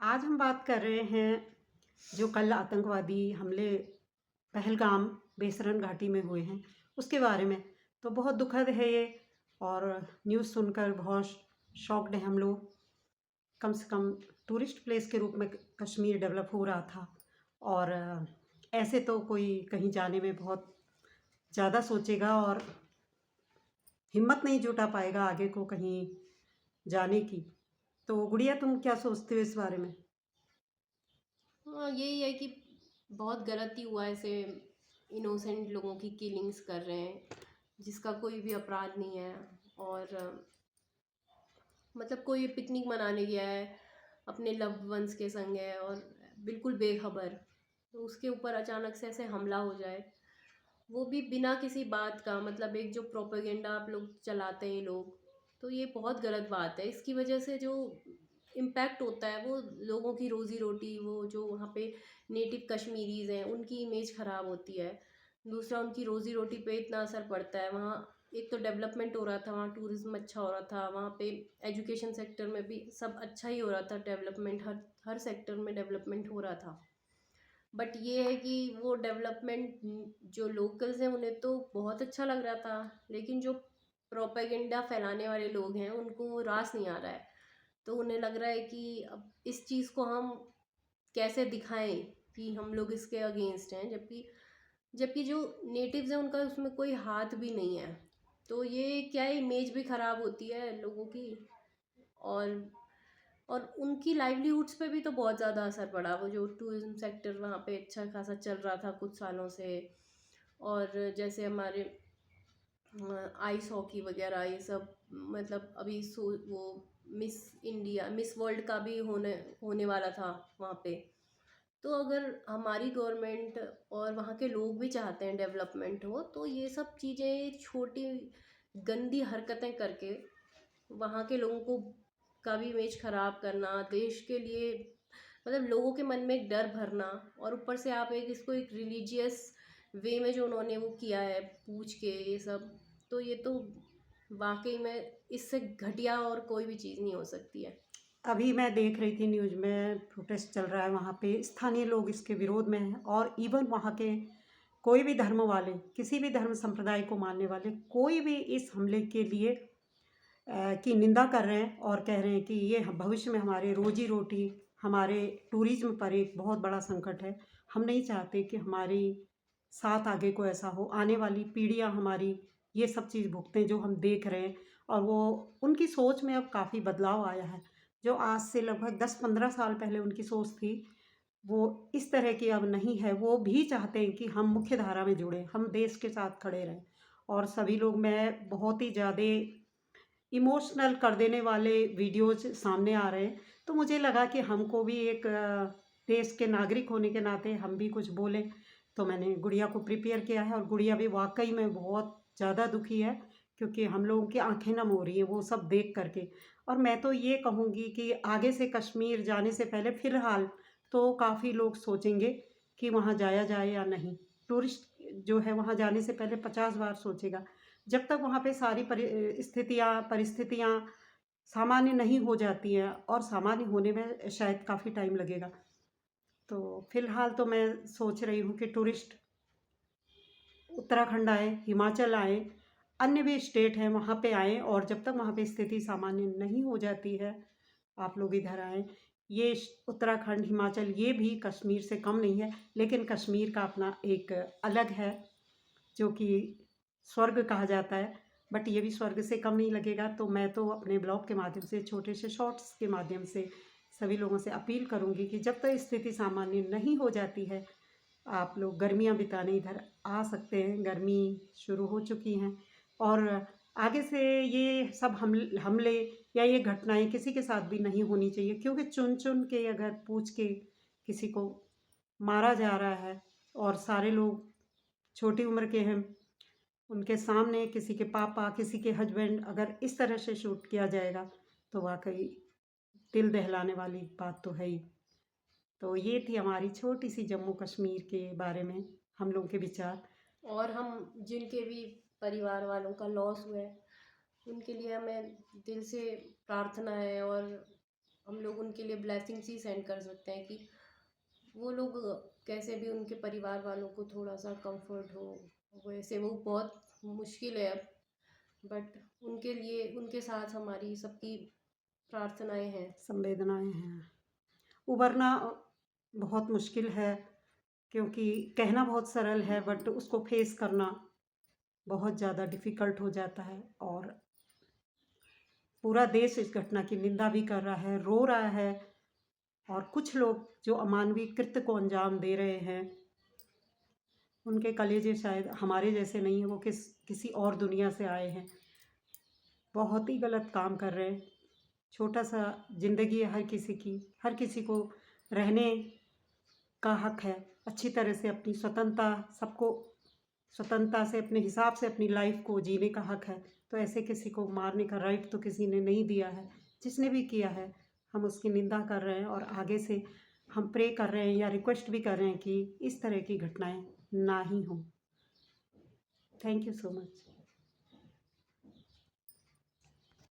आज हम बात कर रहे हैं जो कल आतंकवादी हमले पहलगाम बेसरन घाटी में हुए हैं उसके बारे में। तो बहुत दुखद है ये। और न्यूज़ सुनकर बहुत शॉक्ड है हम लोग। कम से कम टूरिस्ट प्लेस के रूप में कश्मीर डेवलप हो रहा था। और ऐसे तो कोई कहीं जाने में बहुत ज़्यादा सोचेगा और हिम्मत नहीं जुटा पाएगा आगे को कहीं जाने की। तो गुड़िया, तुम क्या सोचते हो इस बारे में? हाँ, यही है कि बहुत गलत ही हुआ ऐसे इनोसेंट लोगों की किलिंग्स कर रहे हैं जिसका कोई भी अपराध नहीं है। और मतलब कोई पिकनिक मनाने गया है, अपने लव्ड वंस के संग है और बिल्कुल बेखबर, तो उसके ऊपर अचानक से ऐसे हमला हो जाए, वो भी बिना किसी बात का। मतलब एक जो प्रोपेगेंडा आप लोग चलाते हैं लोग, तो ये बहुत गलत बात है। इसकी वजह से जो इम्पैक्ट होता है वो लोगों की रोज़ी रोटी, वो जो वहाँ पे नेटिव कश्मीरीज़ हैं उनकी इमेज ख़राब होती है। दूसरा, उनकी रोज़ी रोटी पे इतना असर पड़ता है वहाँ। एक तो डेवलपमेंट हो रहा था वहाँ, टूरिज्म अच्छा हो रहा था वहाँ पे, एजुकेशन सेक्टर में भी सब अच्छा ही हो रहा था, डेवलपमेंट हर हर सेक्टर में डेवलपमेंट हो रहा था। बट ये है कि वो डेवलपमेंट जो लोकल्स हैं उन्हें तो बहुत अच्छा लग रहा था, लेकिन जो प्रोपेगेंडा फैलाने वाले लोग हैं उनको वो रास नहीं आ रहा है। तो उन्हें लग रहा है कि अब इस चीज़ को हम कैसे दिखाएं कि हम लोग इसके अगेंस्ट हैं, जबकि जबकि जो नेटिव्स हैं उनका उसमें कोई हाथ भी नहीं है। तो ये क्या है, इमेज भी ख़राब होती है लोगों की। और और उनकी लाइवलीहुड्स पे भी तो बहुत ज़्यादा असर पड़ा। वो जो टूरिज्म सेक्टर वहाँ पे अच्छा खासा चल रहा था कुछ सालों से, और जैसे हमारे आइस हॉकी वगैरह ये सब, मतलब अभी वो मिस इंडिया, मिस वर्ल्ड का भी होने होने वाला था वहाँ पे। तो अगर हमारी गवर्नमेंट और वहाँ के लोग भी चाहते हैं डेवलपमेंट हो, तो ये सब चीज़ें छोटी गंदी हरकतें करके वहाँ के लोगों को का भी इमेज ख़राब करना, देश के लिए मतलब लोगों के मन में एक डर भरना, और ऊपर से आप एक इसको एक रिलीजियस वे में जो उन्होंने वो किया है पूछ के ये सब, तो ये तो वाकई में इससे घटिया और कोई भी चीज़ नहीं हो सकती है। अभी मैं देख रही थी न्यूज़ में प्रोटेस्ट चल रहा है, वहाँ पे स्थानीय लोग इसके विरोध में हैं। और इवन वहाँ के कोई भी धर्म वाले, किसी भी धर्म संप्रदाय को मानने वाले कोई भी इस हमले के लिए की निंदा कर रहे हैं और कह रहे हैं कि ये भविष्य में हमारे रोजी रोटी, हमारे टूरिज्म पर एक बहुत बड़ा संकट है। हम नहीं चाहते कि हमारी साथ आगे को ऐसा हो, आने वाली पीढ़ियां हमारी ये सब चीज़ भुगतें जो हम देख रहे हैं। और वो उनकी सोच में अब काफ़ी बदलाव आया है। जो आज से लगभग 10-15 साल पहले उनकी सोच थी, वो इस तरह की अब नहीं है। वो भी चाहते हैं कि हम मुख्य धारा में जुड़ें, हम देश के साथ खड़े रहें। और सभी लोग, मैं बहुत ही ज़्यादा इमोशनल कर देने वाले वीडियोज़ सामने आ रहे हैं। तो मुझे लगा कि हमको भी एक देश के नागरिक होने के नाते हम भी कुछ बोलें। तो मैंने गुड़िया को प्रिपेयर किया है और गुड़िया भी वाक़ई में बहुत ज़्यादा दुखी है, क्योंकि हम लोगों की आँखें नम हो रही हैं वो सब देख कर के। और मैं तो ये कहूँगी कि आगे से कश्मीर जाने से पहले फ़िलहाल तो काफ़ी लोग सोचेंगे कि वहाँ जाया जाए या नहीं। टूरिस्ट जो है वहाँ जाने से पहले 50 बार सोचेगा। जब तक वहाँ पे सारी परिस्थितियाँ सामान्य नहीं हो जाती हैं, और सामान्य होने में शायद काफ़ी टाइम लगेगा। तो फ़िलहाल तो मैं सोच रही हूँ कि टूरिस्ट उत्तराखंड आएँ, हिमाचल आएँ, अन्य भी स्टेट हैं वहाँ पे आएँ, और जब तक वहाँ पे स्थिति सामान्य नहीं हो जाती है, आप लोग इधर आएँ। ये उत्तराखंड, हिमाचल ये भी कश्मीर से कम नहीं है, लेकिन कश्मीर का अपना एक अलग है जो कि स्वर्ग कहा जाता है। बट ये भी स्वर्ग से कम नहीं लगेगा। तो मैं तो अपने ब्लॉग के माध्यम से, छोटे से शॉर्ट्स के माध्यम से सभी लोगों से अपील करूँगी कि जब तक स्थिति सामान्य नहीं हो जाती है, आप लोग गर्मियाँ बिताने इधर आ सकते हैं। गर्मी शुरू हो चुकी हैं, और आगे से ये सब हमले या ये घटनाएं किसी के साथ भी नहीं होनी चाहिए, क्योंकि चुन चुन के अगर पूछ के किसी को मारा जा रहा है, और सारे लोग छोटी उम्र के हैं, उनके सामने किसी के पापा, किसी के हस्बैंड अगर इस तरह से शूट किया जाएगा, तो वाक़ई दिल दहलाने वाली बात तो है ही। तो ये थी हमारी छोटी-सी जम्मू कश्मीर के बारे में हम लोगों के विचार। और हम जिनके भी परिवार वालों का लॉस हुआ है उनके लिए हमें दिल से प्रार्थना है, और हम लोग उनके लिए ब्लेसिंग्स ही सेंड कर सकते हैं कि वो लोग कैसे भी उनके परिवार वालों को थोड़ा सा कंफर्ट हो। वैसे वो बहुत मुश्किल है अब, बट उनके लिए उनके साथ हमारी सबकी प्रार्थनाएं हैं। संवेदनाएं हैं। उबरना बहुत मुश्किल है, क्योंकि कहना बहुत सरल है बट उसको फेस करना बहुत ज़्यादा डिफ़िकल्ट हो जाता है। और पूरा देश इस घटना की निंदा भी कर रहा है, रो रहा है। और कुछ लोग जो अमानवीय कृत्य को अंजाम दे रहे हैं, उनके कलेजे शायद हमारे जैसे नहीं है, वो किसी और दुनिया से आए हैं। बहुत ही गलत काम कर रहे हैं। छोटा सा ज़िंदगी है हर किसी की, हर किसी को रहने का हक है, अच्छी तरह से अपनी स्वतंत्रता, सबको स्वतंत्रता से अपने हिसाब से अपनी लाइफ को जीने का हक है। तो ऐसे किसी को मारने का राइट तो किसी ने नहीं दिया है। जिसने भी किया है, हम उसकी निंदा कर रहे हैं और आगे से हम प्रे कर रहे हैं या रिक्वेस्ट भी कर रहे हैं कि इस तरह की घटनाएं ना ही हों। Thank you so much.